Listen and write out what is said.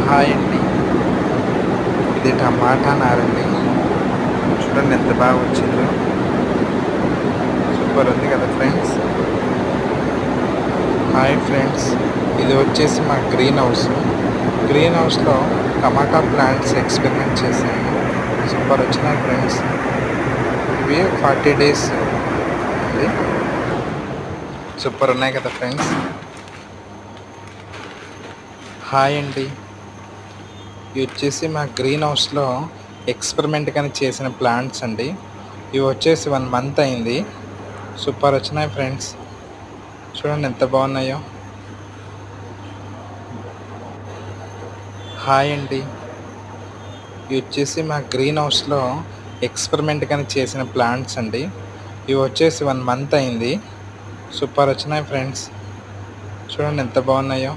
Hi అండి. ఇది టమాటా నారండి. చూడండి ఎంత బాగా వచ్చిందో. సూపర్ ఉంది కదా ఫ్రెండ్స్. హాయ్ ఫ్రెండ్స్, ఇది వచ్చేసి మా గ్రీన్ హౌస్. గ్రీన్ హౌస్లో టమాటా ప్లాంట్స్ ఎక్స్పెరిమెంట్ చేశాను. సూపర్ వచ్చినాయి ఫ్రెండ్స్. ఇవి 40 డేస్ అండి. సూపర్ ఉన్నాయి కదా ఫ్రెండ్స్. హాయ్ అండి. ఇవి వచ్చేసి మా గ్రీన్ హౌస్లో ఎక్స్పెరిమెంట్ కానీ చేసిన ప్లాంట్స్ అండి. ఇవి వచ్చేసి 1 మంత్ అయింది. సూపర్ వచ్చినాయి ఫ్రెండ్స్. చూడండి ఎంత బాగున్నాయో. హాయ్ అండి. ఇవి వచ్చేసి మా గ్రీన్ హౌస్లో ఎక్స్పెరిమెంట్ కానీ చేసిన ప్లాంట్స్ అండి. ఇవి వచ్చేసి 1 మంత్ అయింది. సూపర్ వచ్చినాయి ఫ్రెండ్స్. చూడండి ఎంత బాగున్నాయో.